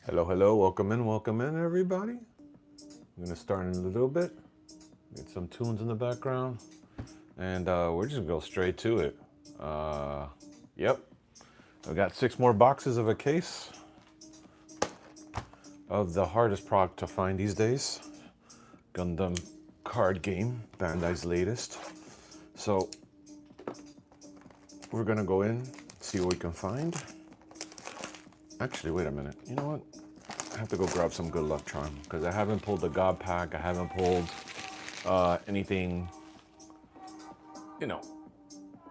Hello, hello, welcome in, everybody. I'm gonna start in a little bit, get some tunes in the background, and we're just gonna go straight to it. Yep, I've got 6 more boxes of a case of the hardest product to find these days, Gundam card game, Bandai's latest. So we're gonna go in, see what we can find. Actually, wait a minute, you know what? I have to go grab some good luck charm because I haven't pulled the God pack. I haven't pulled anything, you know,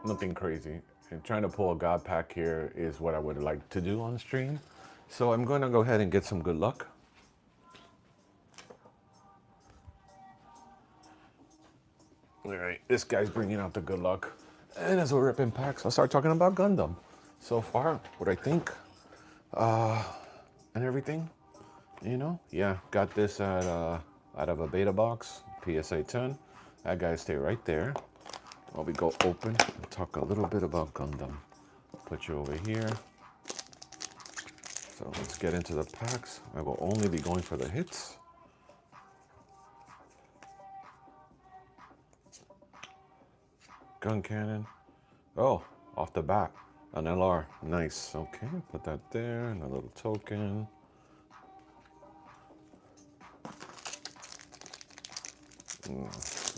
nothing crazy. And trying to pull a God pack here is what I would like to do on stream. So I'm going to go ahead and get some good luck. All right, this guy's bringing out the good luck. And as we're ripping packs, I'll start talking about Gundam. So far, what I think and everything, you know, yeah, got this at out of a beta box, PSA 10. That guy stay right there. While we go open and talk a little bit about Gundam. Put you over here. So let's get into the packs. I will only be going for the hits. Gun cannon. Oh, off the bat, an LR. Nice. Okay, put that there. And a little token.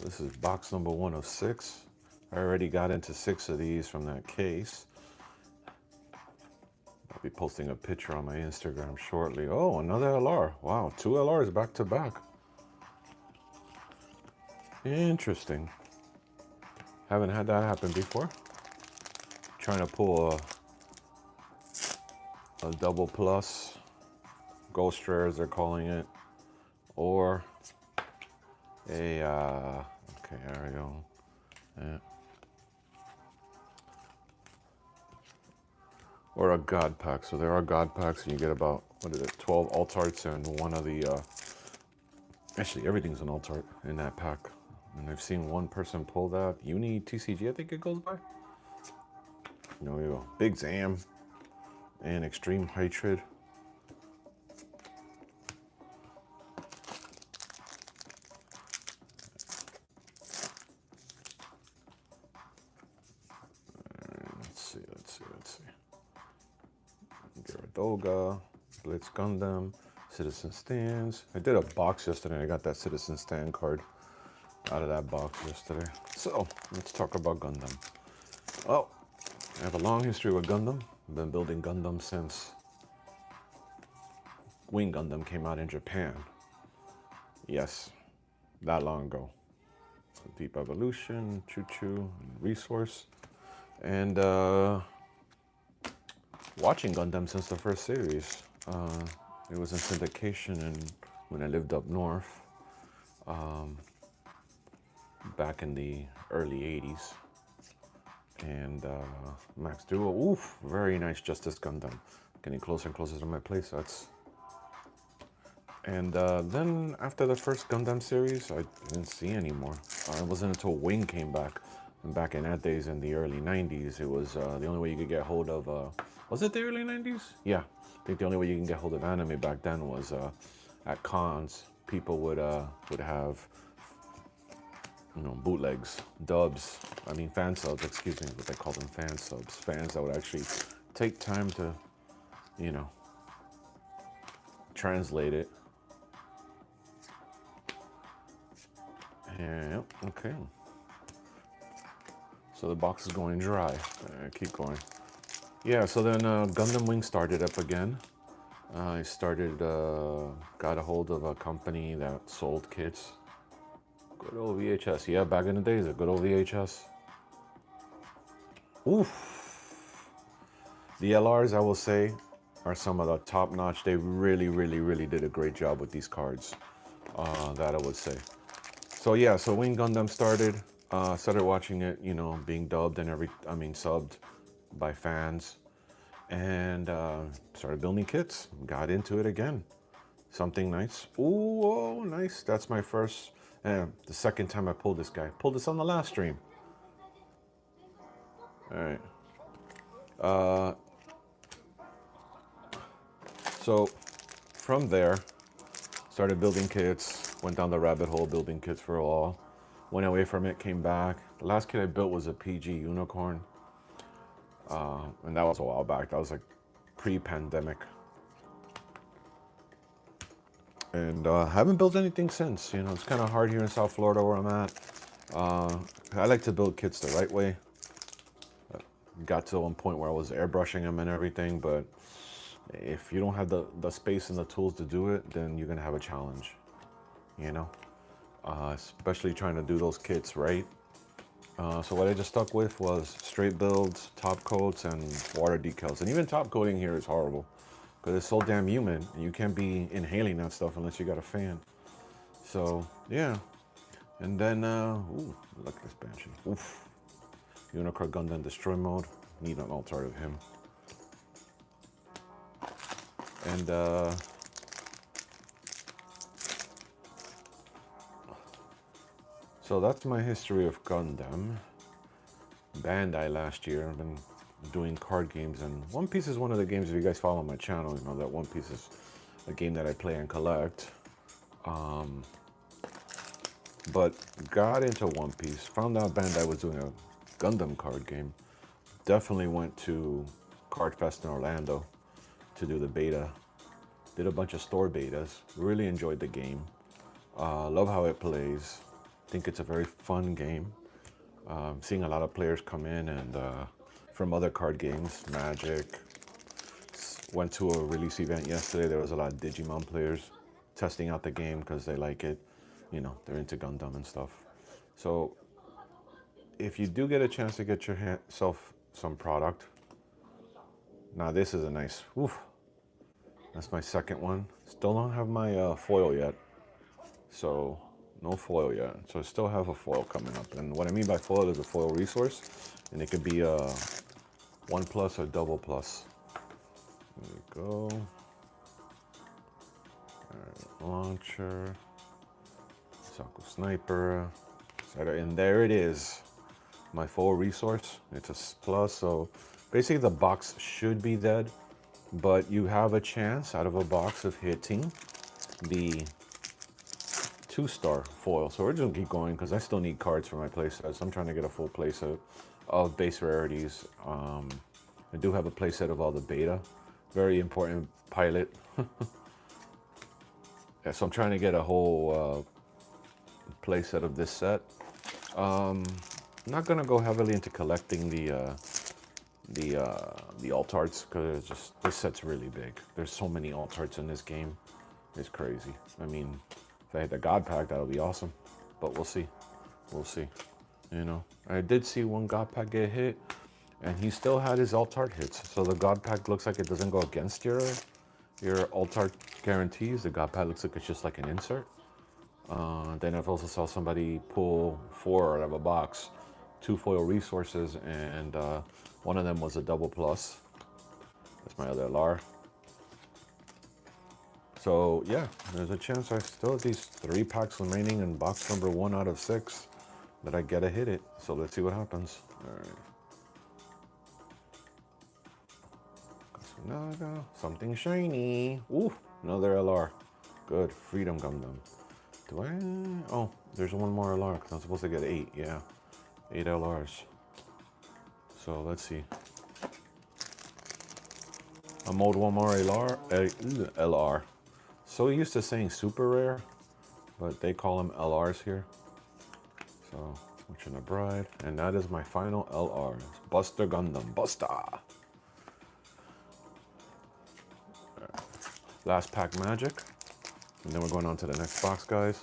This is box number 1 of 6. I already got into 6 of these from that case. I'll be posting a picture on my Instagram shortly. Oh, another LR. Wow, 2 LRs back to back. Interesting. Haven't had that happen before. Trying to pull a double plus, ghost rare as they're calling it, or a, okay, there we go. Yeah. Or a God pack. So there are God packs, and you get about, what is it, 12 alt arts and one of the, actually everything's an alt art in that pack. And I've seen one person pull that. Uni TCG, I think it goes by. There we go. Big Zam and Extreme Hatred. Let's see. Gyaradoga, Blitz Gundam, Citizen Stands. I did a box yesterday and I got that Citizen Stand card out of that box yesterday. So, let's talk about Gundam. Oh, I have a long history with Gundam. I've been building Gundam since Wing Gundam came out in Japan. Yes, that long ago. So Deep Evolution, Choo Choo, Resource. And watching Gundam since the first series. It was in syndication and when I lived up north back in the early 80s. And Max Duo, oof, very nice Justice Gundam. Getting closer and closer to my playsets. And then after the first Gundam series, I didn't see anymore. It wasn't until Wing came back. And back in that days in the early 90s, it was the only way you could get hold of, was it the early 90s? Yeah, I think the only way you can get hold of anime back then was at cons. People would have, you know, bootlegs, dubs, I mean fan subs, excuse me, what they call them, fan subs. Fans that would actually take time to, you know, translate it. And, okay. So the box is going dry. Keep going. Yeah, so then Gundam Wing started up again. I started, got a hold of a company that sold kits. Good old VHS. Yeah, back in the days, a good old VHS. Oof. The LRs, I will say, are some of the top notch. They really did a great job with these cards. That I would say. So yeah, so Wing Gundam started. Started watching it, you know, being dubbed and subbed by fans. And started building kits. Got into it again. Something nice. Ooh, oh, nice. That's my first, the second time I pulled this guy. Pulled this on the last stream. All right. So from there, started building kits, went down the rabbit hole building kits for a while, went away from it, came back. The last kit I built was a PG unicorn, and that was a while back. That was like pre-pandemic. And haven't built anything since. You know, it's kind of hard here in South Florida where I'm at. I like to build kits the right way. Got to one point where I was airbrushing them and everything, but if you don't have the space and the tools to do it, then you're gonna have a challenge, you know, especially trying to do those kits right. So what I just stuck with was straight builds, top coats, and water decals. And even top coating here is horrible because it's so damn humid and you can't be inhaling that stuff unless you got a fan. So yeah, and then ooh, look at this Banshee. Oof. Unicron Gundam destroy mode. Need an altar of him. And so that's my history of Gundam. Bandai last year. I've been doing card games, and One Piece is one of the games. If you guys follow my channel, you know that One Piece is a game that I play and collect. But got into One Piece. Found out Bandai was doing a Gundam card game. Definitely went to Card Fest in Orlando to do the beta. Did a bunch of store betas. Really enjoyed the game. Love how it plays. Think it's a very fun game. Seeing a lot of players come in and from other card games, Magic. Went to a release event yesterday. There was a lot of Digimon players testing out the game because they like it. You know, they're into Gundam and stuff. So if you do get a chance to get yourself some product, now this is a nice, oof, that's my second one. Still don't have my foil yet. So no foil yet. So I still have a foil coming up. And what I mean by foil is a foil resource. And it could be a 1+ or double plus. There we go. All right, launcher. Saku Sniper. And there it is. My full resource. It's a plus. So basically the box should be dead. But you have a chance out of a box of hitting the 2-star foil. So we're just gonna keep going because I still need cards for my playsets. I'm trying to get a full playset of base rarities. I do have a playset of all the beta. Very important pilot. Yeah, so I'm trying to get a whole playset of this set. I'm not gonna go heavily into collecting the alt arts because just this set's really big. There's so many alt arts in this game. It's crazy. I mean, if I hit the God Pack, that'll be awesome. But we'll see. We'll see. You know, I did see one God Pack get hit, and he still had his alt art hits. So the God Pack looks like it doesn't go against your alt art guarantees. The God Pack looks like it's just like an insert. Then I've also saw somebody pull 4 out of a box, 2 foil resources, and one of them was a double plus. That's my other LR. So yeah, there's a chance I still have these 3 packs remaining in box number 1 out of 6 that I get to hit it. So let's see what happens. All right. Naga, something shiny. Ooh, another LR. Good, Freedom Gundam. Do I? Oh, there's one more LR because I'm supposed to get 8. Yeah, 8 LRs. So let's see. I mowed one more LR. So used to saying super rare, but they call them LRs here. So, Fortune of Bride, and that is my final LR. It's Buster Gundam, Buster. Right. Last pack magic, and then we're going on to the next box, guys.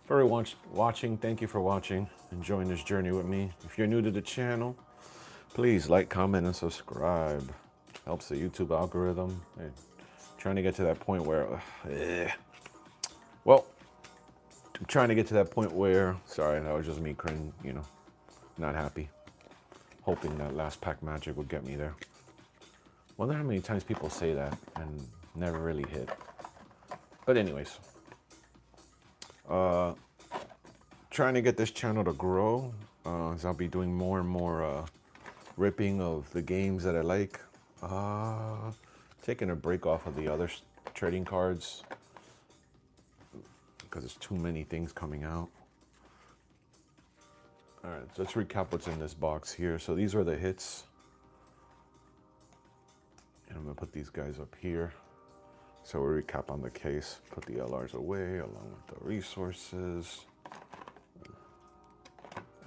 For watching, thank you for watching, enjoying this journey with me. If you're new to the channel, please like, comment, and subscribe. Helps the YouTube algorithm. Hey, trying to get to that point where, well, I'm trying to get to that point where, sorry, that was just me cringe, you know, not happy. Hoping that last pack magic would get me there. Wonder how many times people say that and never really hit. But anyways, trying to get this channel to grow, as I'll be doing more and more ripping of the games that I like. Taking a break off of the other trading cards because there's too many things coming out. All right, so let's recap what's in this box here. So these are the hits. And I'm gonna put these guys up here. So we recap on the case, put the LRs away along with the resources.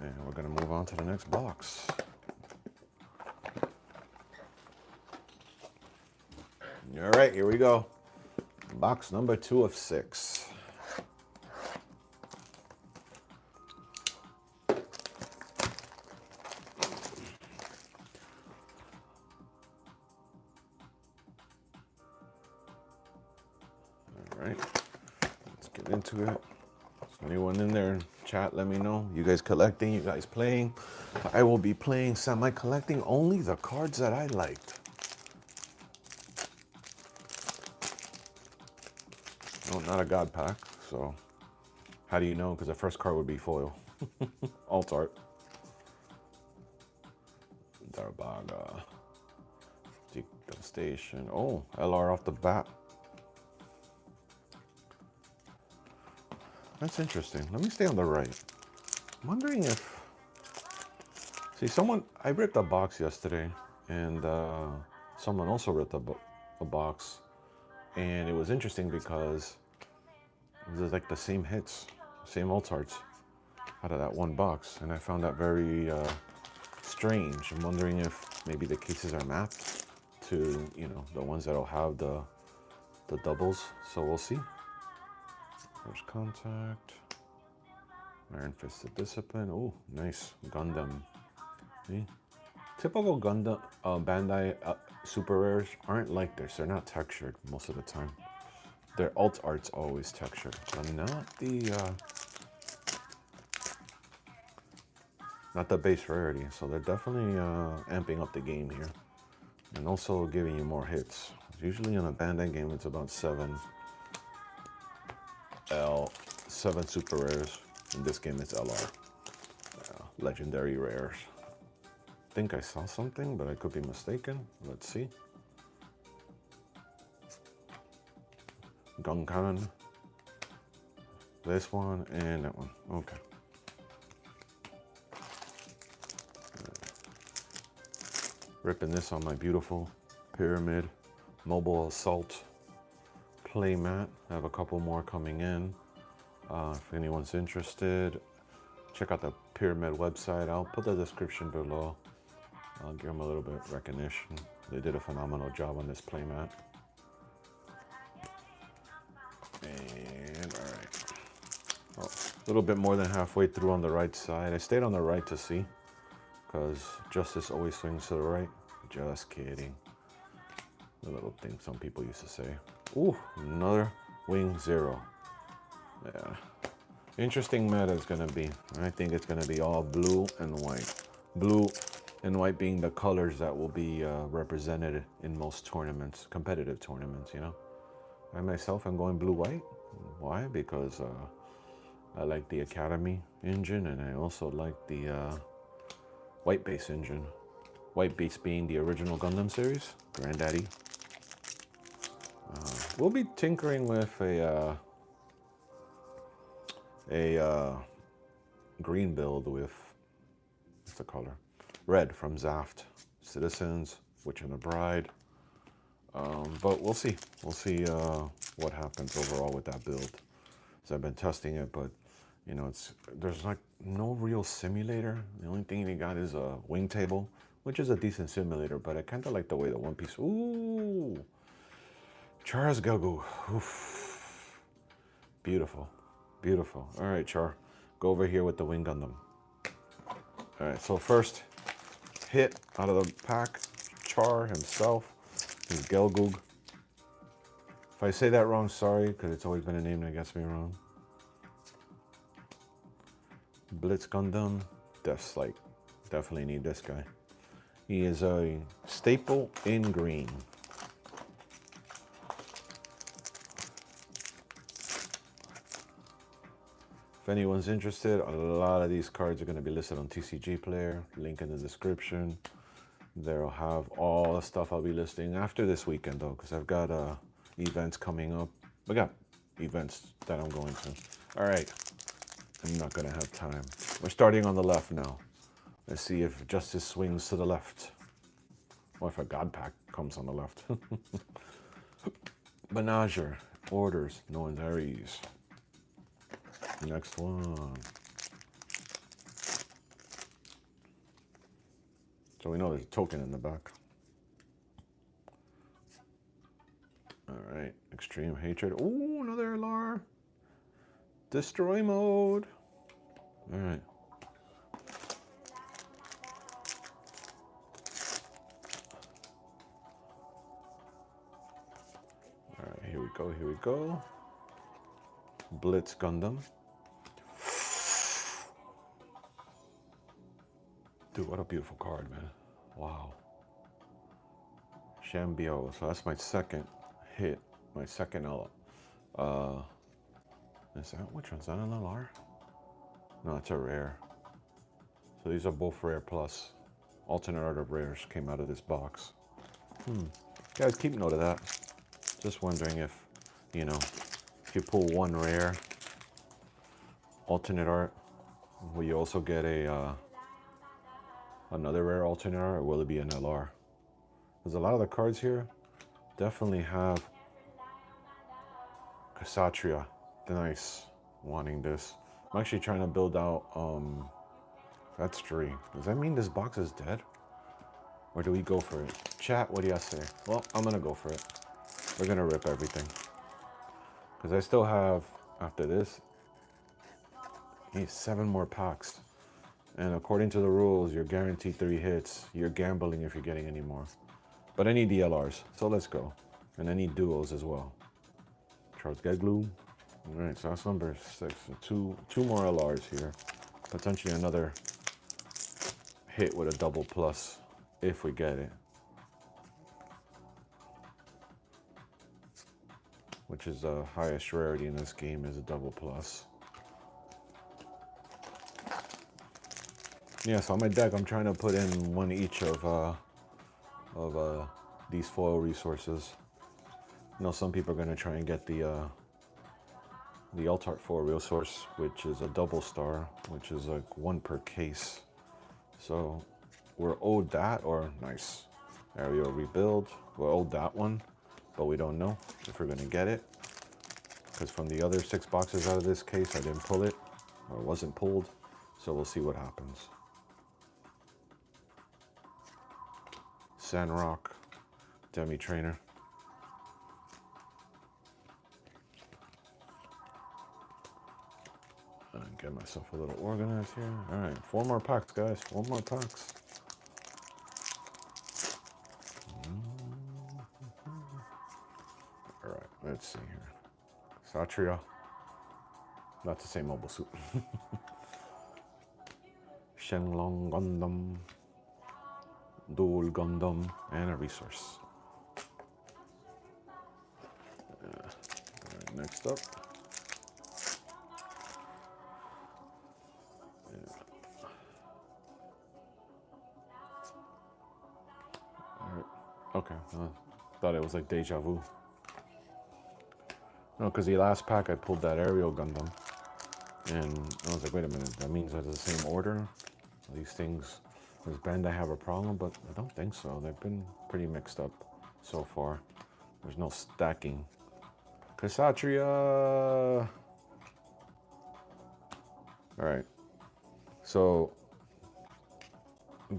And we're gonna move on to the next box. All right, here we go. Box number 2 of 6. All right, let's get into it. Is anyone in there? Chat, let me know. You guys collecting, you guys playing. I will be playing semi-collecting only the cards that I liked. No, not a god pack, so how do you know? Because the first card would be foil. Alt art. Darbaga. Devastation. Oh, LR off the bat. That's interesting. Let me stay on the right. I'm wondering if... See, I ripped a box yesterday, and someone also ripped a box. And it was interesting because it was like the same hits, same alt arts out of that one box. And I found that very strange. I'm wondering if maybe the cases are mapped to, you know, the ones that'll have the doubles. So we'll see. First contact, Iron Fisted Discipline. Oh, nice. Gundam. See? Typical Gundam Bandai super rares aren't like this. They're not textured most of the time. Their alt art's always textured, but not the base rarity. So they're definitely amping up the game here, and also giving you more hits. Usually in a Bandai game, it's about 7 super rares. In this game, it's LR. Legendary rares. I think I saw something, but I could be mistaken. Let's see. Gunkan. This one and that one. Okay. Ripping this on my beautiful Pyramid Mobile Assault playmat. I have a couple more coming in. If anyone's interested, check out the Pyramid website. I'll put the description below. I'll give them a little bit of recognition. They did a phenomenal job on this playmat. And all right. Oh, a little bit more than halfway through on the right side. I stayed on the right to see, because justice always swings to the right. Just kidding. The little thing some people used to say. Ooh, another Wing Zero. Yeah. Interesting meta it's gonna be. I think it's gonna be all blue and white. Blue and white being the colors that will be represented in most tournaments, competitive tournaments, you know. I myself am going blue-white. Why? Because I like the Academy engine, and I also like the white base engine. White base being the original Gundam series, Granddaddy. We'll be tinkering with a green build with, what's the color? Red from Zaft, Citizens, Witch and the Bride. But we'll see. We'll see what happens overall with that build. So I've been testing it, but you know, there's like no real simulator. The only thing they got is a wing table, which is a decent simulator, but I kind of like the way the One Piece. Ooh, Char's Gagu. Oof. Beautiful, beautiful. All right, Char, go over here with the Wing Gundam. All right, so first hit out of the pack, Char himself. Is Gelgoog. If I say that wrong, sorry, because it's always been a name that gets me wrong. Blitz Gundam, Deathslike. Definitely need this guy. He is a staple in green. If anyone's interested, a lot of these cards are going to be listed on TCG Player. Link in the description. They'll have all the stuff I'll be listing after this weekend, though, because I've got events coming up. We got events that I'm going to. All right. I'm not going to have time. We're starting on the left now. Let's see if justice swings to the left. Or if a God Pack comes on the left. Menager. Orders. No injuries. Next one. So we know there's a token in the back. Alright. Extreme hatred. Ooh, another LR. Destroy mode. Alright. Alright, here we go, here we go. Blitz Gundam. Dude, what a beautiful card, man. Wow. Shambio. So that's my second hit. My second L. Is that, which one's that, an LR? No, it's a rare. So these are both rare plus. Alternate art of rares came out of this box. Guys, keep note of that. Just wondering if, you know, if you pull one rare alternate art, will you also get a another rare alternate art, or will it be an LR? Because a lot of the cards here definitely have Kshatriya. Nice. Wanting this. I'm actually trying to build out, that's 3. Does that mean this box is dead? Or do we go for it? Chat, what do you say? Well, I'm gonna go for it. We're gonna rip everything. Because I still have, after this, I need 7 more packs. And according to the rules, you're guaranteed 3 hits. You're gambling if you're getting any more. But I need DLRs, so let's go. And I need duos as well. Charles Geglu. All right, so that's number 6. So two more LRs here. Potentially another hit with a double plus if we get it. Which is the highest rarity in this game, is a double plus. Yeah, so on my deck, I'm trying to put in one each of these foil resources. You know, some people are going to try and get the Altart foil resource, which is a double star, which is like 1 per case. So we're owed that, or nice. Aerial rebuild. We're owed that one, but we don't know if we're going to get it. Because from the other 6 boxes out of this case, I didn't pull it, or it wasn't pulled. So we'll see what happens. Sandrock, Demi Trainer. And get myself a little organized here. All right, 4 more packs, guys. 4 more packs. All right, let's see here. Kshatriya. Not the same mobile suit. Shenlong Gundam. Dual Gundam, and a resource. Alright, next up. Alright, okay. Thought it was like deja vu. No, because the last pack I pulled that aerial Gundam. And I was like, wait a minute, that means that it's the same order? These things, does Bandai have a problem? But I don't think so. They've been pretty mixed up so far. There's no stacking. Kshatriya! Alright. So,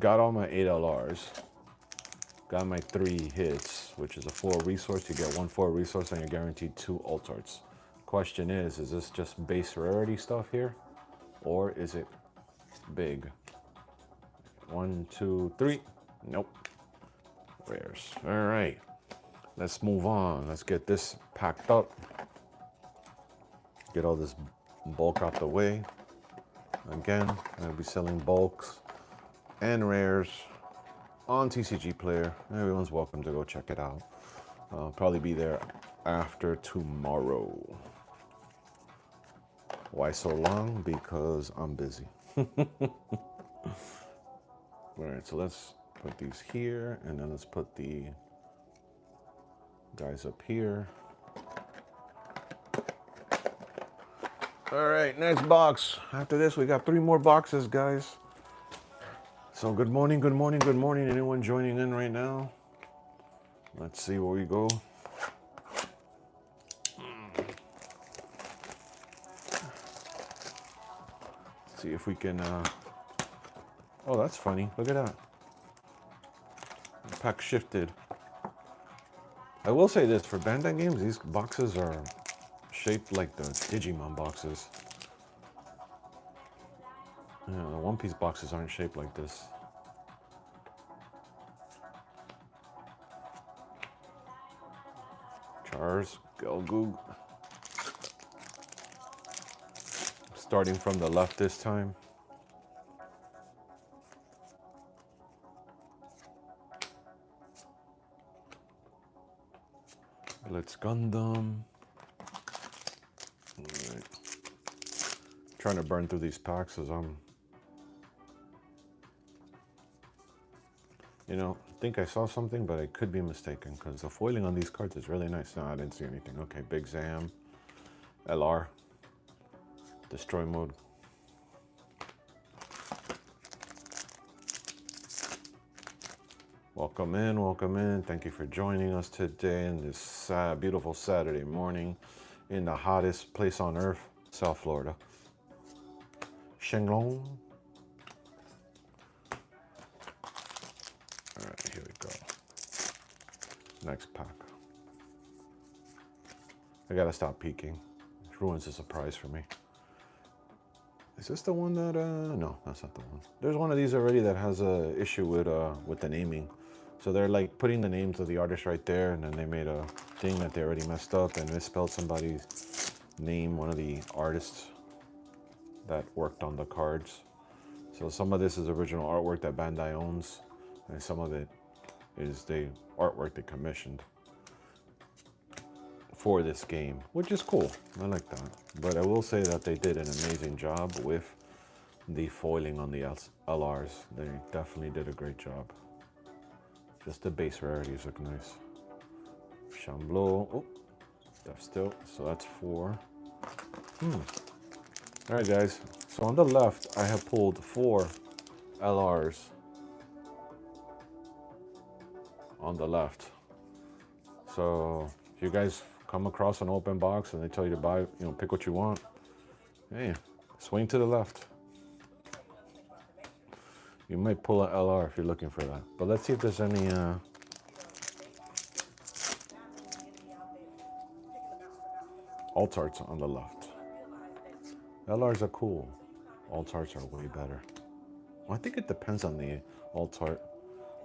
got all my 8 LRs. Got my 3 hits, which is a 4 resource. You get 1 4 resource and you're guaranteed 2 altarts. Question is this just base rarity stuff here? Or is it big? 1, 2, 3. Nope. Rares. Alright. Let's move on. Let's get this packed up. Get all this bulk out the way. Again, I'm going to be selling bulks and rares on TCG Player. Everyone's welcome to go check it out. I'll probably be there after tomorrow. Why so long? Because I'm busy. Alright, so let's put these here, and then let's put the guys up here. All right, next box. After this, we got 3 more boxes, guys. So good morning, good morning, good morning. Anyone joining in right now? Let's see where we go. Let's see if we can, oh, that's funny. Look at that. The pack shifted. I will say this, for Bandai games, these boxes are shaped like the Digimon boxes. Yeah, the One Piece boxes aren't shaped like this. Chars, Gelgoog. Starting from the left this time. Let's Gundam. Alright. Trying to burn through these packs as I'm, you know, I think I saw something, but I could be mistaken because the foiling on these cards is really nice. No, I didn't see anything. Okay, Big Zam, LR, Destroy Mode. Welcome in, welcome in. Thank you for joining us today in this beautiful Saturday morning in the hottest place on earth, South Florida. Shenglong. All right, here we go. Next pack. I gotta stop peeking. It ruins the surprise for me. Is this the one that, no, that's not the one. There's one of these already that has a issue with the naming. So they're like putting the names of the artists right there, and then they made a thing that they already messed up and misspelled somebody's name, one of the artists that worked on the cards. So some of this is original artwork that Bandai owns, and some of it is the artwork they commissioned for this game, which is cool. I like that. But I will say that they did an amazing job with the foiling on the LRs. They definitely did a great job. Just the base rarities look nice. Chambleau, oh, that's still, so that's 4. All right, guys, so on the left, I have pulled 4 LRs on the left. So if you guys come across an open box and they tell you to buy, you know, pick what you want, hey, swing to the left. You might pull an LR if you're looking for that. But let's see if there's any alt arts on the left. LRs are cool. Alt arts are way better. Well, I think it depends on the alt art.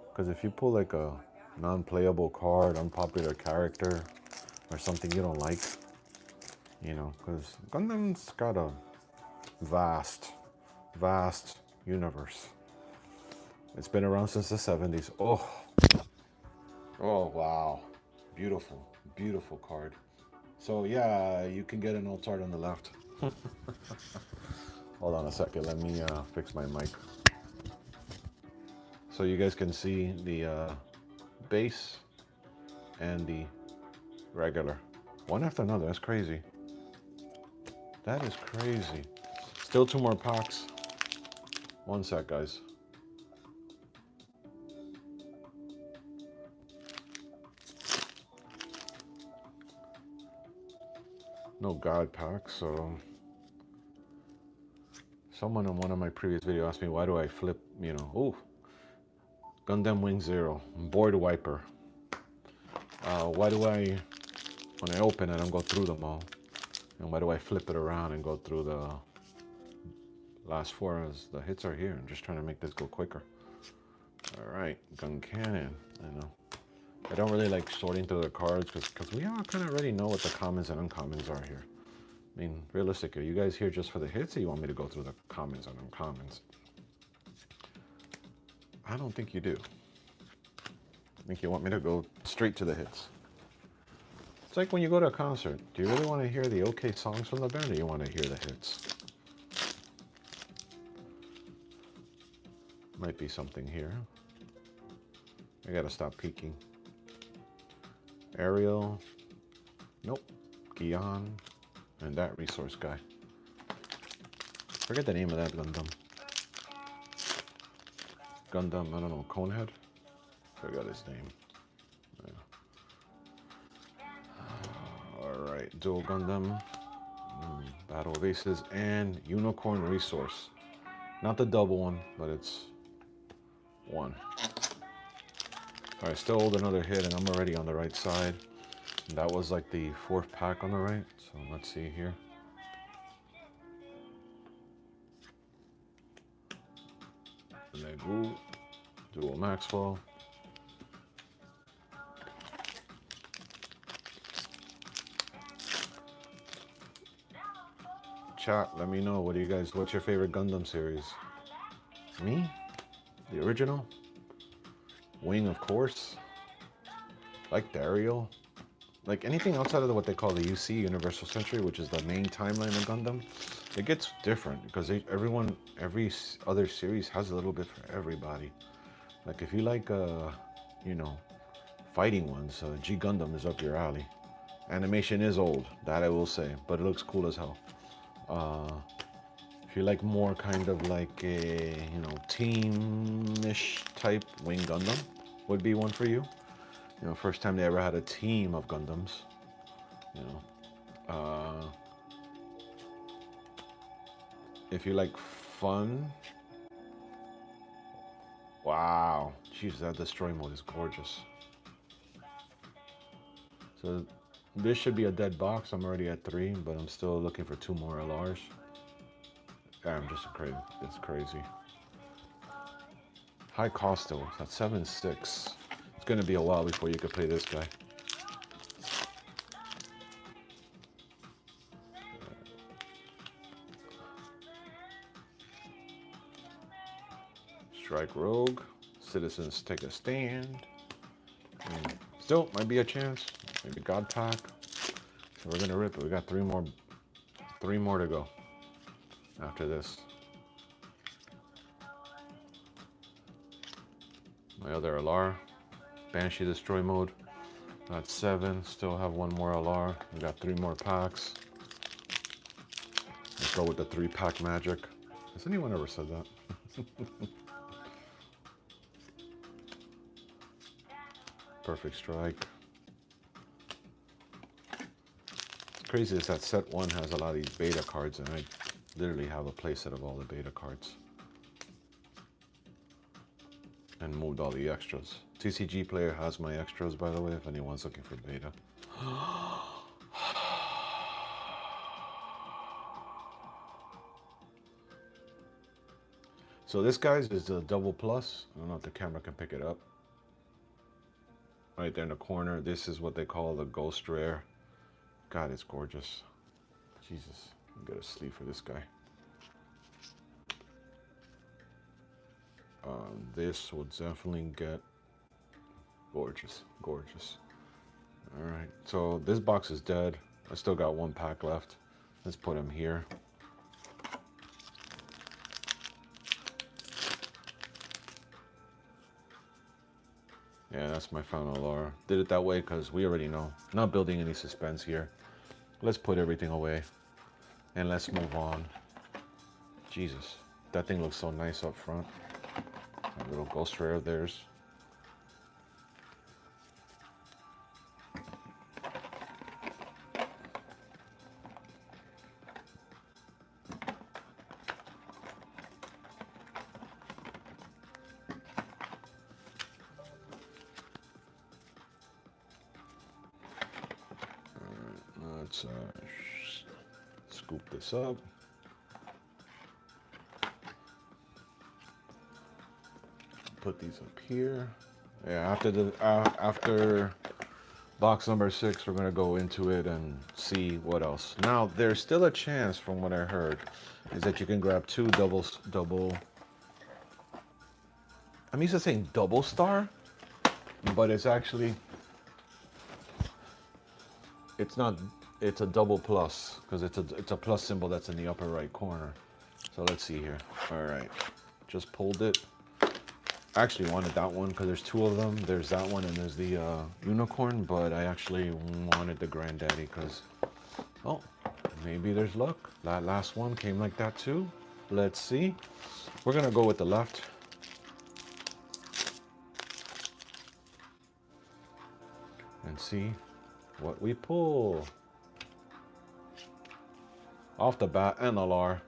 Because if you pull like a non-playable card, unpopular character, or something you don't like, you know, because Gundam's got a vast, vast universe. It's been around since the 70s. Oh, wow. Beautiful, beautiful card. So yeah, you can get an alt art on the left. Hold on a second, let me fix my mic. So you guys can see the base and the regular. One after another, that's crazy. That is crazy. Still 2 more packs. One sec, guys. No God pack, so someone in one of my previous videos asked me why do I flip, you know, oh, Gundam Wing Zero, Board Wiper. Why do I, when I open it, I don't go through them all? And why do I flip it around and go through the last 4 as the hits are here? I'm just trying to make this go quicker. All right, Gun Cannon, I know. I don't really like sorting through the cards because we all kind of already know what the commons and uncommons are here. I mean, realistically, are you guys here just for the hits or you want me to go through the commons and uncommons? I don't think you do. I think you want me to go straight to the hits. It's like when you go to a concert. Do you really want to hear the okay songs from the band or you want to hear the hits? Might be something here. I gotta stop peeking. Ariel. Nope. Guion. And that resource guy. Forget the name of that Gundam. Gundam, I don't know, Conehead? Forgot his name. Yeah. Alright, Dual Gundam. Battle of Aces and Unicorn Resource. Not the double one, but it's one. Alright, still hold another hit and I'm already on the right side. That was like the 4th pack on the right. So let's see here. Legu, Dual Maxwell. Chat, let me know. What do you guys? What's your favorite Gundam series? Me? The original? Wing, of course. Like Dario. Like anything outside of what they call the UC, Universal Century, which is the main timeline of Gundam, it gets different because every other series has a little bit for everybody. Like if you like, you know, fighting ones, G Gundam is up your alley. Animation is old, that I will say, but it looks cool as hell. If you like more kind of like a, you know, team-ish type, Wing Gundam would be one for you. You know, first time they ever had a team of Gundams. You know, if you like fun, wow, jeez, that destroy mode is gorgeous. So this should be a dead box. I'm already at 3, but I'm still looking for 2 more LRs. I'm just crazy. It's crazy. High cost though. At 7.6. It's gonna be a while before you can play this guy. Strike Rogue. Citizens take a stand. And still might be a chance. Maybe God Pack. So we're gonna rip it. We got 3 more to go after this. My other LR. Banshee Destroy mode. Got 7. Still have 1 more LR. We got 3 more packs. Let's go with the 3-pack magic. Has anyone ever said that? Perfect Strike. It's crazy is that set 1 has a lot of these beta cards, and I literally have a playset of all the beta cards. And moved all the extras. TCG Player has my extras, by the way, if anyone's looking for beta. So this, guys, is the double plus. I don't know if the camera can pick it up. Right there in the corner. This is what they call the Ghost Rare. God, it's gorgeous. Jesus, I'm gonna sleep for this guy. This will definitely get gorgeous, gorgeous. All right, so this box is dead. I still got 1 pack left. Let's put him here. Yeah, that's my final LR. Did it that way because we already know. Not building any suspense here. Let's put everything away and let's move on. Jesus, that thing looks so nice up front. That little Ghost Rare of theirs. Let's scoop this up. Put these up here. Yeah, after box number 6, we're gonna go into it and see what else. Now, there's still a chance, from what I heard, is that you can grab 2 double. I'm used to saying double star, but it's actually, it's not. It's a double plus because it's a plus symbol that's in the upper right corner. So let's see here. All right, just pulled it. I actually wanted that one because there's 2 of them. There's that one and there's the unicorn, but I actually wanted the granddaddy because, well, maybe there's luck. That last one came like that too. Let's see. We're gonna go with the left. And see what we pull. Off the bat, NLR.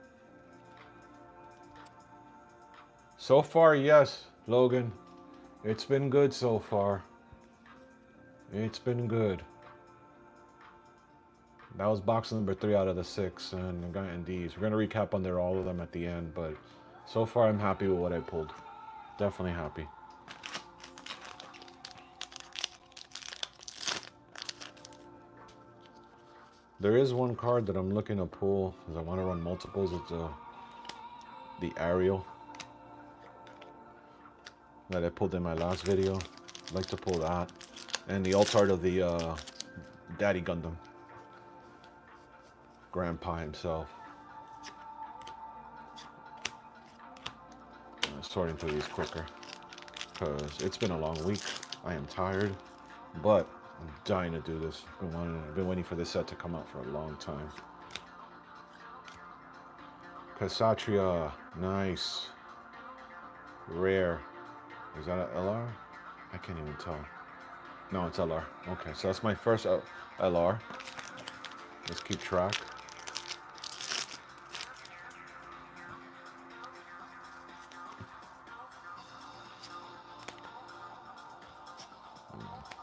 So far, yes, Logan. It's been good so far. It's been good. That was box number 3 out of the 6, and I'm gonna end these. We're gonna recap under all of them at the end, but so far I'm happy with what I pulled. Definitely happy. There is one card that I'm looking to pull because I want to run multiples. It's the Ariel that I pulled in my last video. I'd like to pull that. And the alt art of the Daddy Gundam. Grandpa himself. Sorting through these quicker because it's been a long week. I am tired, but I'm dying to do this. I've been waiting for this set to come out for a long time. Kshatriya, nice. Rare. Is that an LR? I can't even tell. No, it's LR. Okay, so that's my first LR. Let's keep track.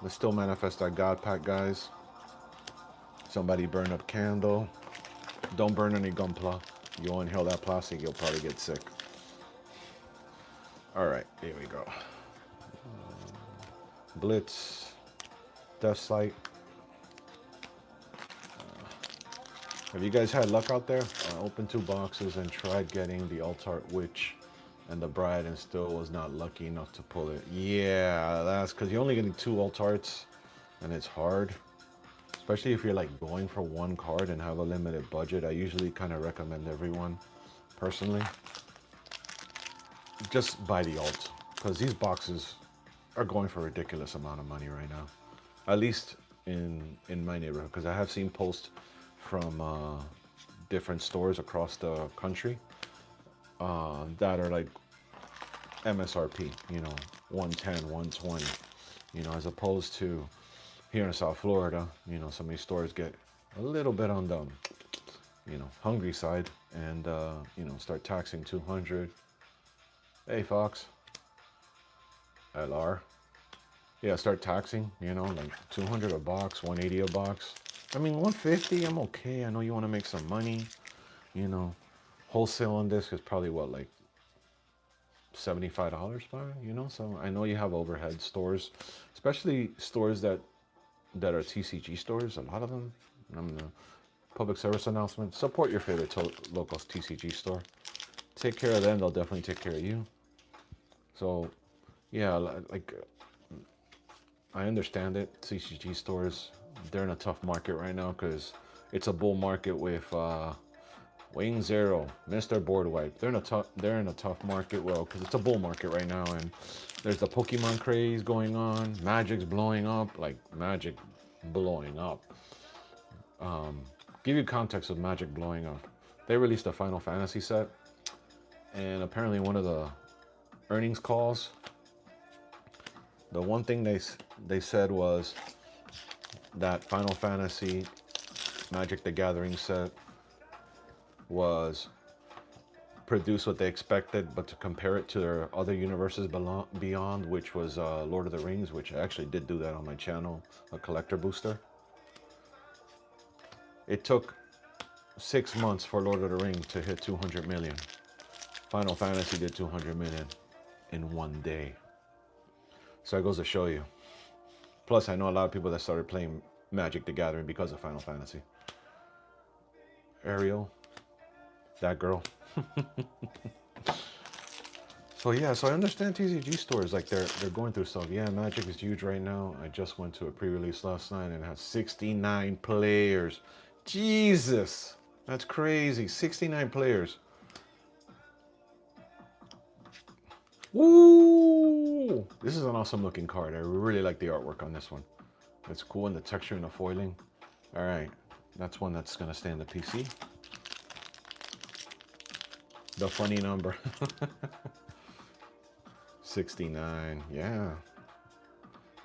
Let's still manifest our God pack, guys. Somebody burn up candle. Don't burn any gunpla. You'll inhale that plastic, you'll probably get sick. All right, here we go. Blitz, Death Sight. Have you guys had luck out there? Opened 2 boxes and tried getting the Altart Witch and the Bride and still was not lucky enough to pull it. Yeah, that's because you're only getting 2 Altarts and it's hard. Especially if you're like going for one card and have a limited budget. I usually kind of recommend everyone, personally, just buy the alt. Because these boxes are going for a ridiculous amount of money right now. At least in my neighborhood. Because I have seen posts from different stores across the country that are like MSRP, you know, 110, 120, you know, as opposed to here in South Florida, you know, some of these stores get a little bit on the, you know, hungry side and, you know, start taxing 200. Hey, Fox. LR. Yeah, start taxing, you know, like 200 a box, 180 a box. I mean, 150, I'm okay. I know you want to make some money, you know. Wholesale on this is probably what, like $75 fine, you know. So I know you have overhead stores, especially stores that are TCG stores. A lot of them. I'm the public service announcement. Support your favorite local TCG store. Take care of them. They'll definitely take care of you. So, yeah, like I understand it. TCG stores, they're in a tough market right now because it's a bull market with Wing Zero, Mr. Board Wipe. They're in a tough market, well, because it's a bull market right now, and there's the Pokemon craze going on. Magic's blowing up, like Magic blowing up. Give you context of Magic blowing up. They released a Final Fantasy set, and apparently one of the earnings calls, the one thing they said was that Final Fantasy Magic the Gathering set was produced what they expected, but to compare it to their other universes beyond, which was Lord of the Rings, which I actually did do that on my channel, a collector booster. It took 6 months for Lord of the Rings to hit 200 million. Final Fantasy did 200 million in 1 day. So it goes to show you. Plus, I know a lot of people that started playing Magic the Gathering because of Final Fantasy. Ariel, that girl. So yeah, so I understand TCG stores, like they're going through stuff. Yeah, Magic is huge right now. I just went to a pre-release last night and it has 69 players. Jesus, that's crazy. 69 players. Woo! This is an awesome looking card. I really like the artwork on this one. It's cool, and the texture and the foiling. All right, that's one that's gonna stay in the PC. The funny number. 69. Yeah.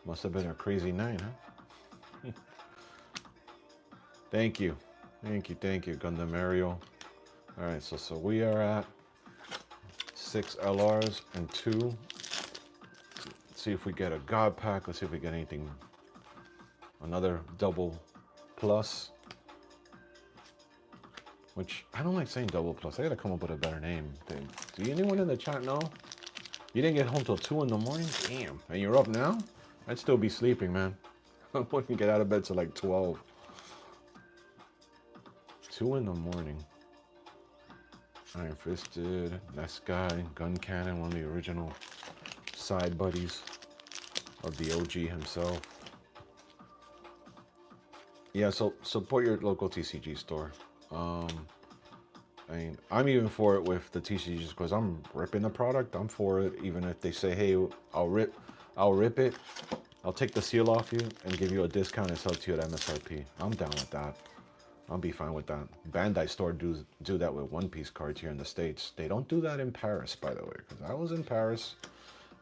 Must have been a crazy night, huh? Thank you. Thank you, Gundam Ariel. Alright, so we are at 6 LRs and 2. Let's see if we get a God Pack. Let's see if we get anything. Another double plus. Which, I don't like saying double plus. I gotta come up with a better name. Do anyone in the chat know? You didn't get home till 2 in the morning? Damn. And you're up now? I'd still be sleeping, man. I wouldn't get out of bed till like 12. 2 in the morning. Iron Fisted, Nest Guy, Gun Cannon, one of the original side buddies of the OG himself. Yeah, so support your local TCG store. I mean, I'm even for it with the TCGs because I'm ripping the product. I'm for it, even if they say, "Hey, I'll rip it. I'll take the seal off you and give you a discount and sell it to you at MSRP." I'm down with that. I'll be fine with that. Bandai store do that with One Piece cards here in the States. They don't do that in Paris, by the way, because I was in Paris.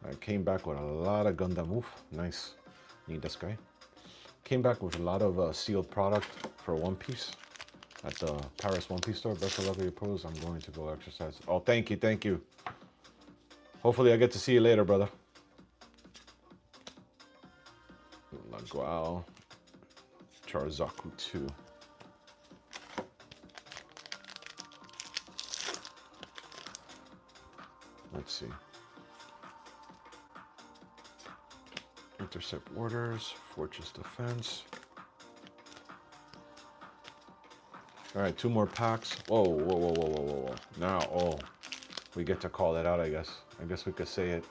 I came back with a lot of Gundam. Oof, nice. Need this guy. Came back with a lot of sealed product for One Piece at the Paris One Piece store. Best of luck with your pose. I'm going to go exercise. Oh, thank you. Hopefully I get to see you later, brother. Laguao. Charzaku 2. Let's see. Intercept orders, Fortress Defense. All right, 2 more packs. Whoa. Now, we get to call that out, I guess. I guess we could say it.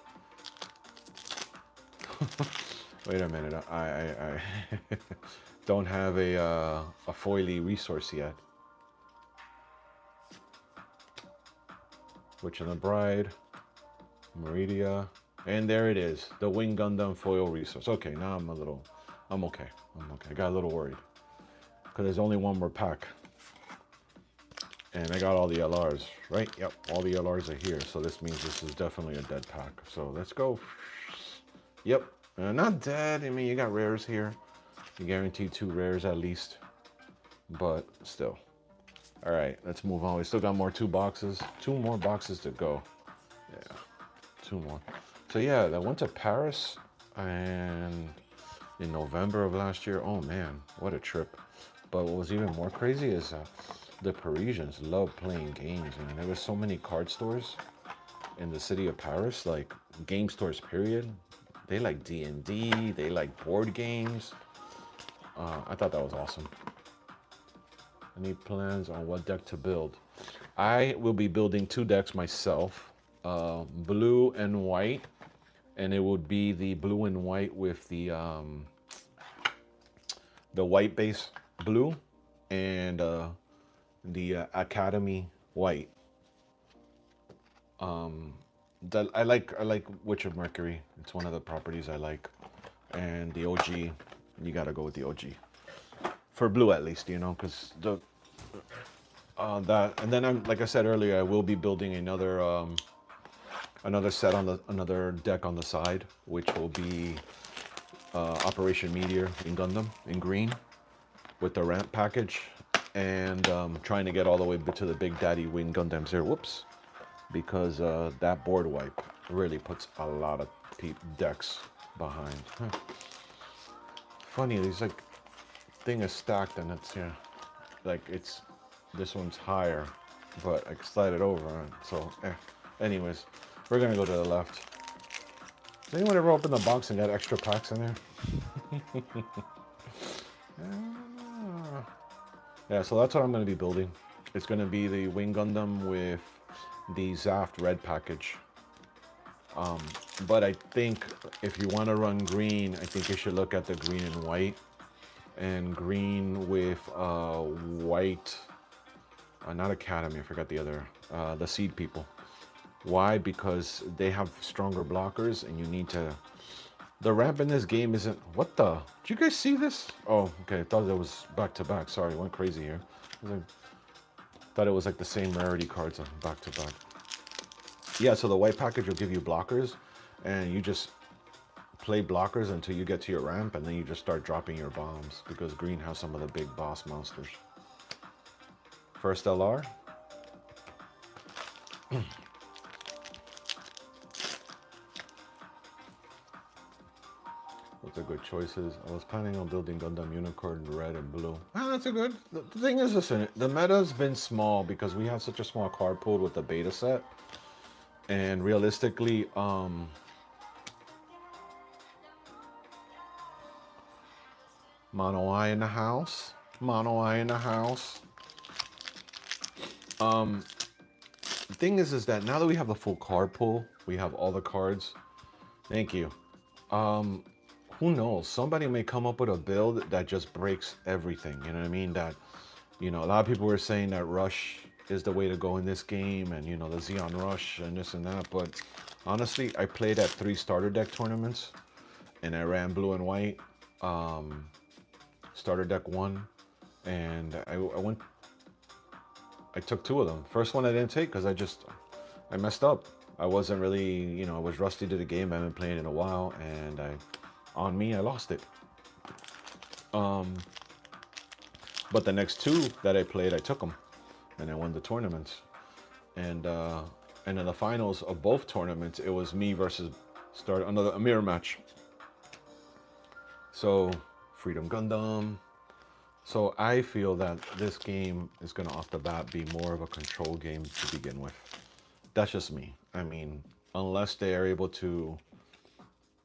Wait a minute, I don't have a foily resource yet. Witch and the Bride, Meridia, and there it is, the Wing Gundam foil resource. Okay, now I'm okay. I got a little worried because there's only 1 more pack, and I got all the LRs, right? Yep, all the LRs are here, so this means this is definitely a dead pack. So let's go. Yep, not dead. I mean, you got rares here. You guaranteed 2 rares at least, but still. All right, let's move on. We still got 2 boxes. 2 more boxes to go. Yeah, 2 more. So yeah, I went to Paris and in November of last year. Oh man, what a trip. But what was even more crazy is the Parisians love playing games. I mean, there were so many card stores in the city of Paris, like game stores, period. They like D&D, they like board games. I thought that was awesome. Any plans on what deck to build? I will be building 2 decks myself, blue and white, and it would be the blue and white with the white base blue and the Academy white. I like Witch of Mercury. It's one of the properties I like, and the OG. You gotta go with the OG. For blue, at least, you know, because that, and then like I said earlier, I will be building another set on another deck on the side, which will be Operation Meteor in Gundam in green with the ramp package, and trying to get all the way to the Big Daddy Wing Gundam Zero. Whoops, because that board wipe really puts a lot of decks behind. Huh. Funny, these like thing is stacked and it's like this one's higher, but I slide it over, so anyways, we're gonna go to the left. Does anyone ever open the box and got extra packs in there? Yeah, so that's what I'm gonna be building. It's gonna be the Wing Gundam with the Zaft red package. But I think if you want to run green, I think you should look at the green and white. And green with white, not Academy, I forgot the other, the Seed People. Why? Because they have stronger blockers and you need to... The ramp in this game isn't... What the... Did you guys see this? Oh, okay, I thought it was back to back. Sorry, I went crazy here. Thought it was like the same rarity cards on back to back. Yeah, so the white package will give you blockers, and you just play blockers until you get to your ramp, and then you just start dropping your bombs, because green has some of the big boss monsters. First LR. Those are good choices. I was planning on building Gundam Unicorn in red and blue. Ah, that's a good. The thing is, listen, the meta's been small because we have such a small card pool with the beta set. And realistically, Mono Eye in the house. Mono Eye in the house. The thing is that now that we have the full card pool, we have all the cards. Thank you. Who knows? Somebody may come up with a build that just breaks everything. You know what I mean? That, you know, a lot of people were saying that Rush is the way to go in this game, and, you know, the Xeon Rush and this and that. But honestly, I played at 3 starter deck tournaments, and I ran blue and white, starter deck 1, and I took 2 of them. First one I didn't take because I messed up. I wasn't really, you know, I was rusty to the game. I haven't played in a while, and on me, I lost it. But the next 2 that I played, I took them, and I won the tournaments. And in the finals of both tournaments, it was me versus a mirror match. So Freedom Gundam. So I feel that this game is going to off the bat be more of a control game to begin with. That's just me. I mean, unless they are able to,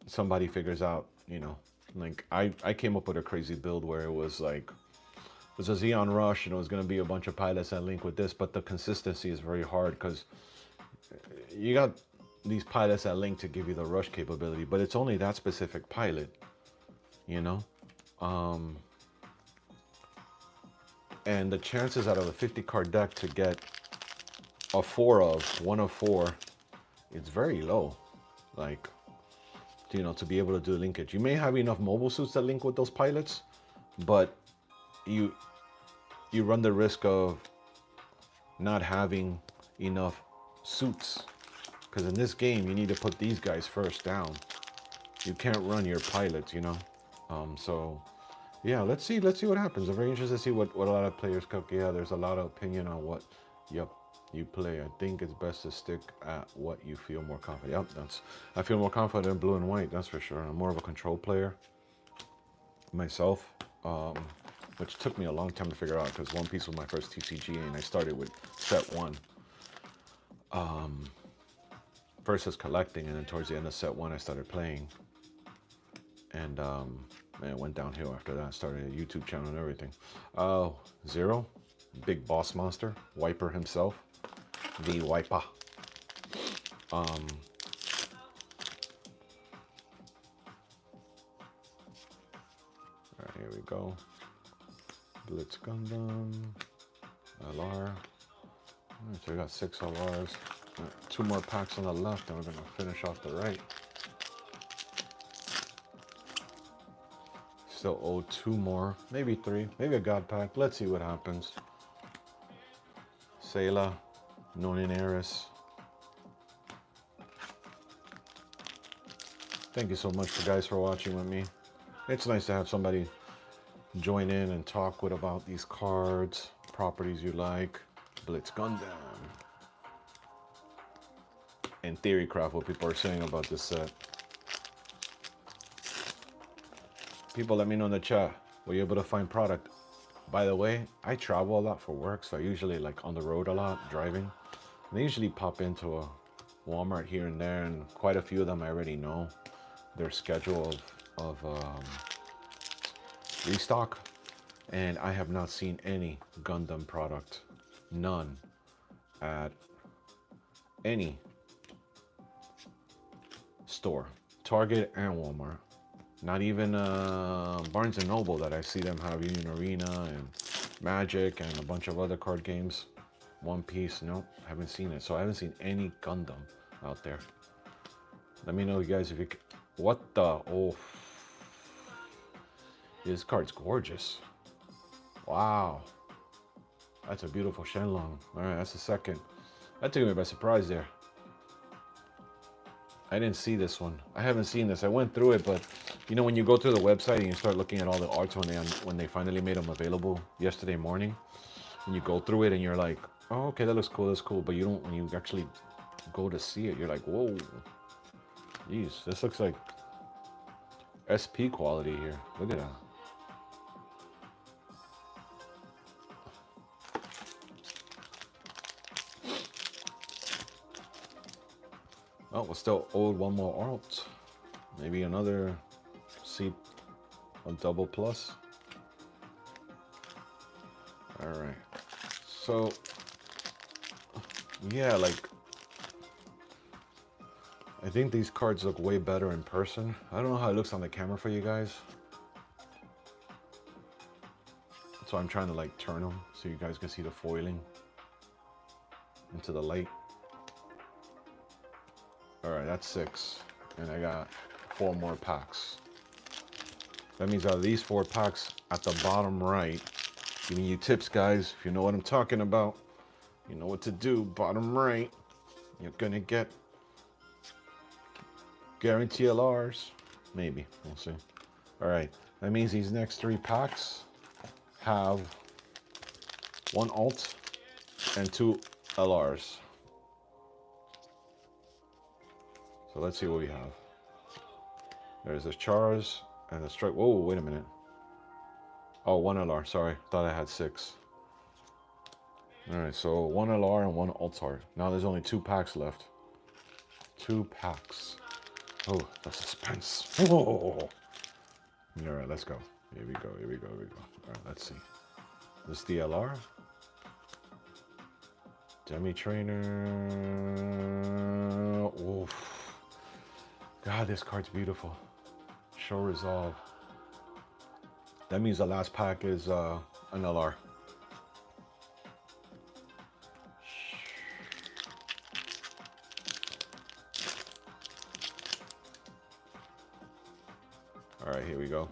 somebody figures out, you know, like I came up with a crazy build where it was like, it was a Xeon Rush, and it was going to be a bunch of pilots that link with this, but the consistency is very hard because you got these pilots that link to give you the rush capability, but it's only that specific pilot, you know? And the chances out of a 50 card deck to get one of 4, it's very low. Like, you know, to be able to do linkage. You may have enough mobile suits that link with those pilots, but you run the risk of not having enough suits. Because in this game, you need to put these guys first down. You can't run your pilots, you know? So, yeah, let's see what happens. I'm very interested to see what a lot of players cook. Yeah, there's a lot of opinion on what, you play. I think it's best to stick at what you feel more confident. Yep, I feel more confident in blue and white, that's for sure. I'm more of a control player myself, which took me a long time to figure out because One Piece was my first TCG, and I started with set 1. First as collecting, and then towards the end of set 1, I started playing. And it went downhill after that. Started a YouTube channel and everything. Zero, big boss monster, Wiper himself, the Wiper. All right, here we go. Blitz Gundam, LR. All right, so we got 6 LRs. 2 more packs on the left, and we're gonna finish off the right. Still owe 2 more, maybe 3, maybe a God pack. Let's see what happens. Sayla, Nonin Eris. Thank you so much, guys, for watching with me. It's nice to have somebody join in and talk with about these cards, properties you like. Blitz Gundam. And Theorycraft, what people are saying about this set. People, let me know in the chat. Were you able to find product? By the way, I travel a lot for work, so I usually like on the road a lot, driving. And I usually pop into a Walmart here and there, and quite a few of them I already know their schedule of restock. And I have not seen any Gundam product, none, at any store, Target and Walmart. Not even Barnes & Noble that I see them have Union Arena and Magic and a bunch of other card games. One Piece, nope, haven't seen it. So I haven't seen any Gundam out there. Let me know, you guys, if you... What the... Oh. This card's gorgeous. Wow. That's a beautiful Shenlong. Alright, that's the second. That took me by surprise there. I didn't see this one. I haven't seen this. I went through it, but you know when you go through the website and you start looking at all the arts when they finally made them available yesterday morning, and you go through it and you're like, oh, okay, that looks cool, that's cool. But you don't, when you actually go to see it, you're like, whoa, jeez, this looks like SP quality here. Look at that. Oh, we're still owed one more alt. Maybe another seat, a double plus. All right. So, yeah, like, I think these cards look way better in person. I don't know how it looks on the camera for you guys. So I'm trying to like turn them so you guys can see the foiling into the light. All right, that's 6. And I got 4 more packs. That means out of these 4 packs at the bottom right, giving you tips, guys. If you know what I'm talking about, you know what to do. Bottom right, you're gonna get guarantee LRs. Maybe, we'll see. All right, that means these next 3 packs have 1 alt and 2 LRs. So let's see what we have. There's a Char's and a Strike. Whoa, wait a minute. Oh, 1 LR, sorry. Thought I had 6. All right, so 1 LR and 1 alt art. Now there's only 2 packs left. 2 packs. Oh, the suspense. Oh. All right, let's go. Here we go, here we go, here we go. All right, let's see. This DLR. Demi Trainer. Oof. God, this card's beautiful. Show Resolve. That means the last pack is an LR. All right, here we go.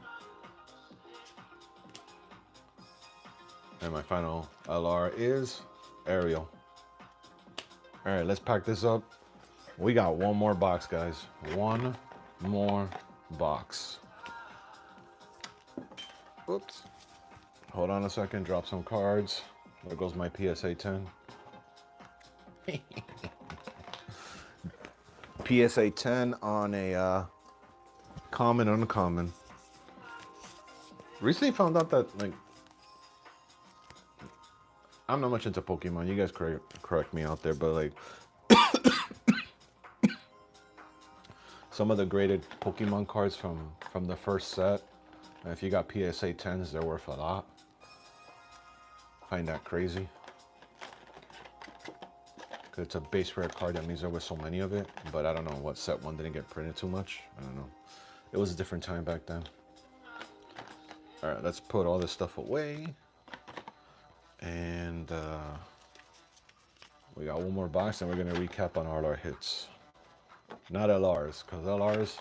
And my final LR is Ariel. All right, let's pack this up. We got 1 more box, guys. 1 more box. Oops. Hold on a second, drop some cards. There goes my PSA 10. PSA 10 on a common, uncommon. Recently found out that, like, I'm not much into Pokemon. You guys correct me out there, but like, some of the graded Pokemon cards from the first set, if you got PSA 10s, they're worth a lot. Find that crazy. Cause it's a base rare card, that means there was so many of it. But I don't know what set 1 didn't get printed too much. I don't know. It was a different time back then. All right, let's put all this stuff away. And we got 1 more box, and we're gonna recap on all our hits. Not LRs, because LRs,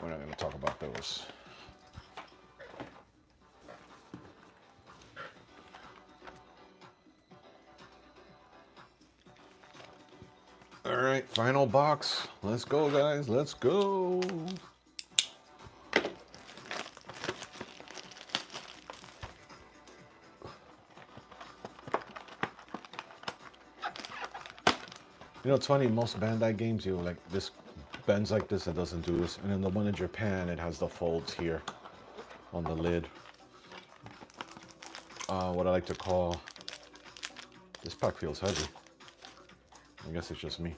we're not gonna talk about those. All right, final box. Let's go, guys. Let's go. You know, it's funny, most Bandai games, you like this bends like this, it doesn't do this. And then the one in Japan, it has the folds here on the lid. What I like to call, this pack feels heavy. I guess it's just me.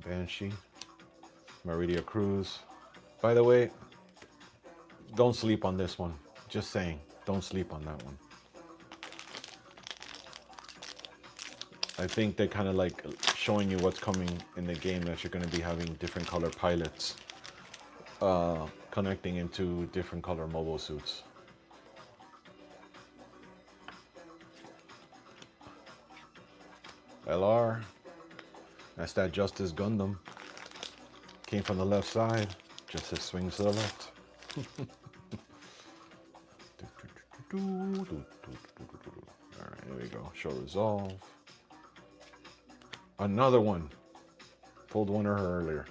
Banshee, Meridia Cruz. By the way, don't sleep on this one. Just saying, don't sleep on that one. I think they're kind of like showing you what's coming in the game, that you're going to be having different color pilots connecting into different color mobile suits. LR, that's that Justice Gundam. Came from the left side, Justice swings to the left. Alright, here we go. Show Resolve. Another one. Pulled one of her earlier.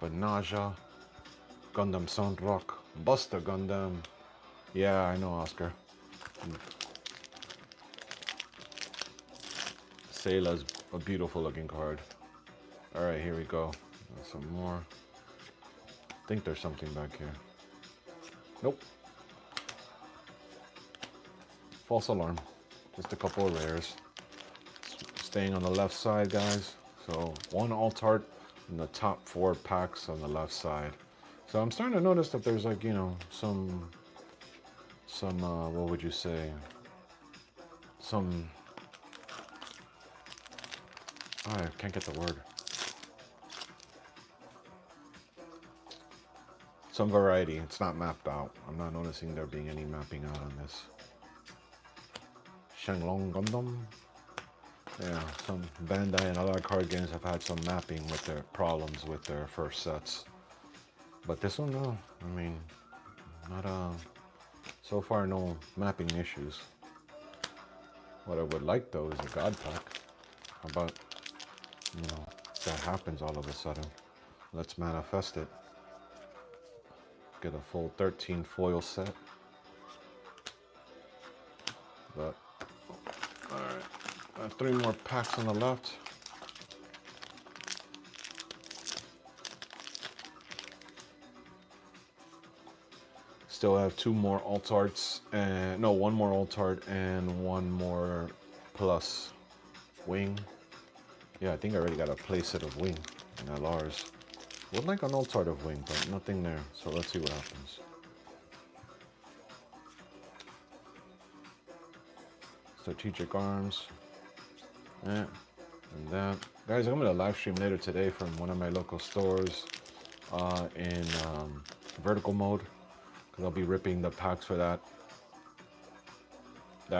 But Naja, Gundam Soundrock, Buster Gundam. Yeah, I know, Oscar. Sayla's a beautiful looking card. Alright, here we go. Some more. I think there's something back here. Nope. False alarm. Just a couple of rares. Staying on the left side, guys. So one alt art in the top 4 packs on the left side. So I'm starting to notice that there's like, you know, some what would you say? I can't get the word. Some variety. It's not mapped out. I'm not noticing there being any mapping out on this. Shenlong Gundam. Yeah, some Bandai and other card games have had some mapping with their problems with their first sets. But this one, no. I mean, not so far no mapping issues. What I would like though is a God pack. How about, you know, that happens all of a sudden. Let's manifest it. Get a full 13 foil set. But, alright. 3 more packs on the left. Still have 2 more alt arts and no, 1 more alt art and 1 more plus wing. Yeah, I think I already got a playset of wing and LRs. Would like an alt art of wing, but nothing there. So let's see what happens. Strategic arms. And that. Guys, I'm going to live stream later today from one of my local stores in vertical mode. Because I'll be ripping the packs for that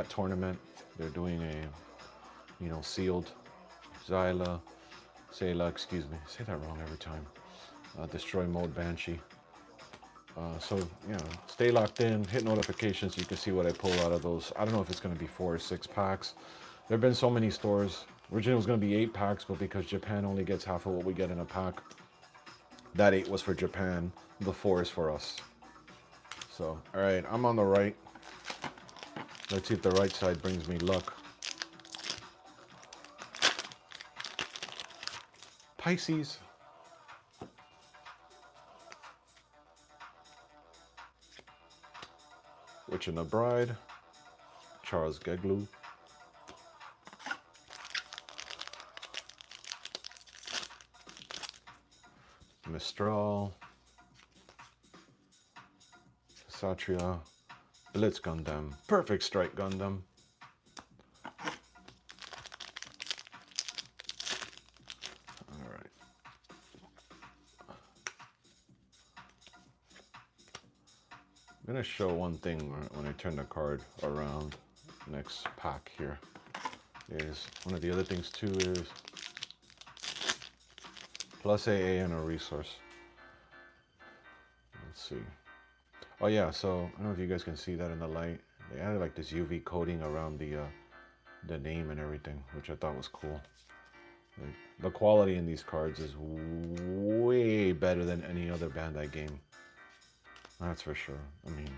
tournament. They're doing a, you know, sealed Sayla, excuse me. I say that wrong every time. Destroy mode Banshee. So, you know, stay locked in, hit notifications so you can see what I pull out of those. I don't know if it's going to be 4 or 6 packs. There have been so many stores. Originally it was going to be 8 packs, but because Japan only gets half of what we get in a pack, that 8 was for Japan. The 4 is for us. So, alright, I'm on the right. Let's see if the right side brings me luck. Pisces. Witch and the Bride. Charles Geglu. Mistral. Satria. Blitz Gundam. Perfect Strike Gundam. Alright. I'm going to show one thing when I turn the card around. Next pack here is one of the other things too is plus AA and a resource. Let's see. Oh yeah, so I don't know if you guys can see that in the light. They added like this UV coating around the name and everything, which I thought was cool. Like, the quality in these cards is way better than any other Bandai game. That's for sure. I mean,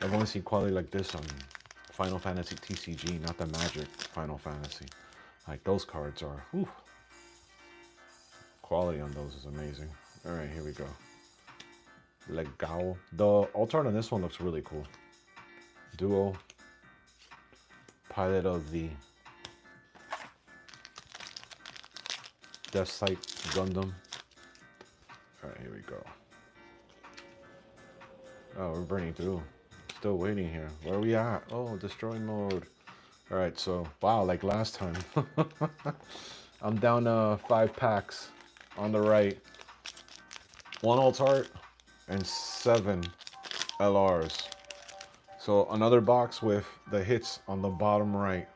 I've only seen quality like this on Final Fantasy TCG, not the Magic Final Fantasy. Like, those cards are, whew. Quality on those is amazing. Alright, here we go. Legal. The alt art on this one looks really cool. Duo. Pilot of the Death Sight Gundam. Alright, here we go. Oh, we're burning through. Still waiting here. Where are we at? Oh, destroy mode. Alright, so, wow, like last time. I'm down 5 packs on the right. 1 alt art and 7 LRs. So another box with the hits on the bottom right.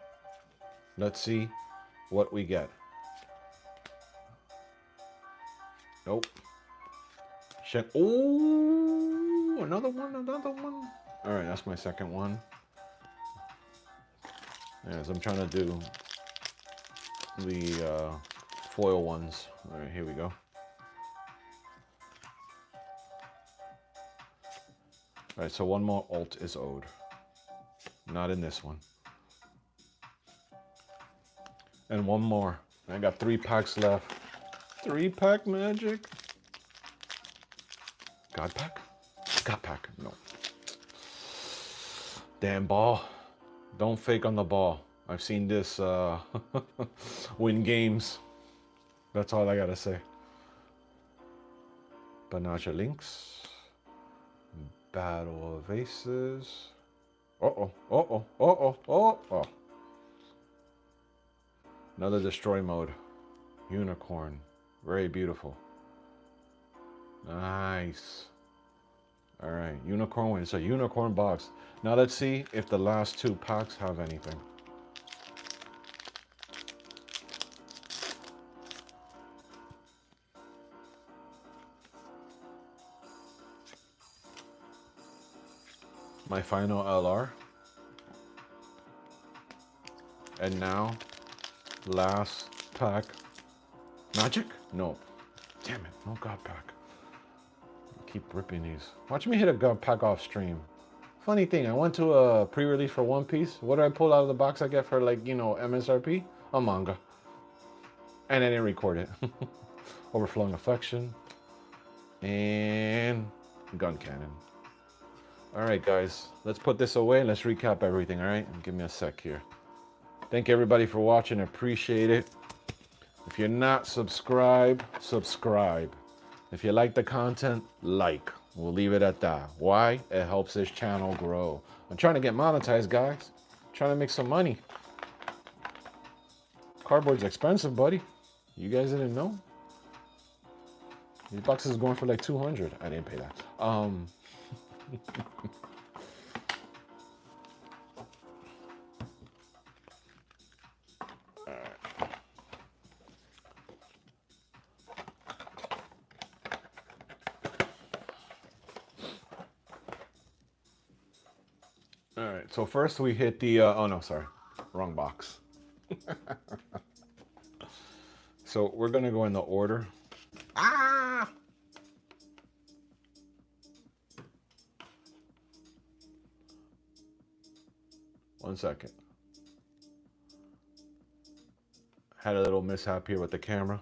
Let's see what we get. Nope. Shit. Oh, another one, another one. All right, that's my second one. As I'm trying to do the foil ones. All right, here we go. All right, so one more alt is owed. Not in this one. And one more. I got 3 packs left. 3-pack magic. God pack? God pack. No. Damn ball. Don't fake on the ball. I've seen this win games. That's all I gotta say. Banaja Links. Battle of Aces. Uh-oh. Uh-oh. Uh-oh. Uh-oh. Another destroy mode. Unicorn. Very beautiful. Nice. All right. Unicorn win. It's a unicorn box. Now let's see if the last 2 packs have anything. My final LR. And now, last pack. Magic? No. Damn it, no God pack. Keep ripping these. Watch me hit a God pack off stream. Funny thing, I went to a pre-release for One Piece. What do I pull out of the box I get for, like, you know, MSRP? A manga. And I didn't record it. Overflowing Affection. And gun cannon. Alright guys, let's put this away and let's recap everything, alright? Give me a sec here. Thank you everybody for watching, I appreciate it. If you're not subscribed, subscribe. If you like the content, like. We'll leave it at that. Why? It helps this channel grow. I'm trying to get monetized, guys. I'm trying to make some money. Cardboard's expensive, buddy. You guys didn't know? These boxes are going for like 200. I didn't pay that. All right, so first we hit the, oh no, sorry, wrong box. So we're gonna go in the order. Ah! One second. Had a little mishap here with the camera.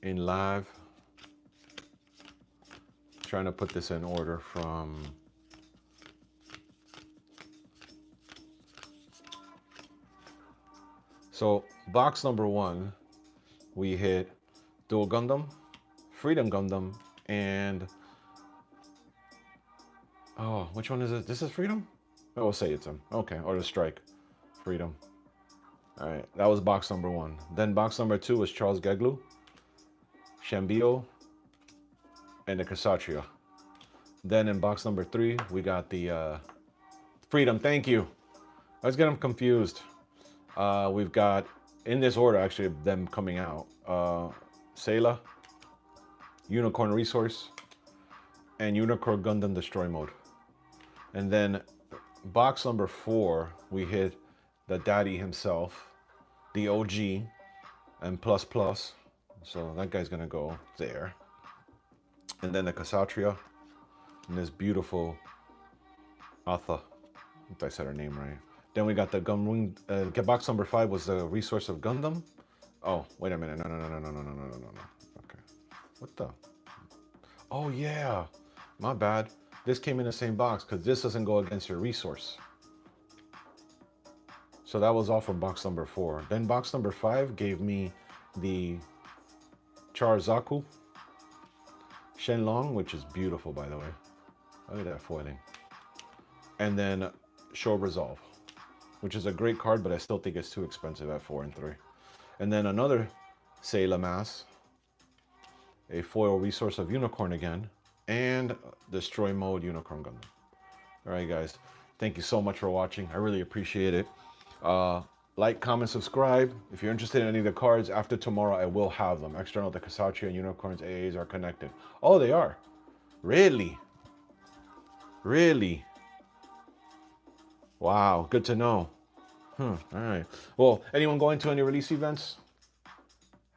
In live. Trying to put this in order from so box number 1, we hit Dual Gundam, Freedom Gundam, and oh, which one is it? This is Freedom? Oh, we'll say it's him. Okay, or the Strike. Freedom. All right, that was box number 1. Then box number 2 was Charles Geglu, Shambio, and the Kshatriya. Then in box number 3, we got the Freedom. Thank you. I was getting confused. We've got, in this order, actually, them coming out. Sayla, Unicorn Resource, and Unicorn Gundam Destroy Mode. And then box number 4, we hit the daddy himself, the OG, and plus plus. So that guy's gonna go there. And then the Kshatriya, and this beautiful Atha, if I said her name right. Then we got the box number 5 was the Resource of Gundam. Oh, wait a minute. No. Okay. What the? Oh, yeah. My bad. This came in the same box because this doesn't go against your resource. So that was all from box number 4. Then box number 5 gave me the Charzaku Shenlong, which is beautiful, by the way. Look at that foiling. And then Show Resolve, which is a great card, but I still think it's too expensive at 4 and 3. And then another Sayla Mass, a foil Resource of Unicorn again, and Destroy Mode Unicorn Gundam. All right, guys. Thank you so much for watching. I really appreciate it. Like, comment, subscribe. If you're interested in any of the cards, after tomorrow, I will have them. External, the Kasachi and Unicorns AAs are connected. Oh, they are. Really? Really? Wow, good to know. All right. Well, anyone going to any release events?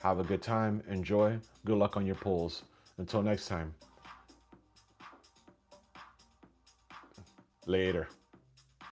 Have a good time. Enjoy. Good luck on your pulls. Until next time. Later.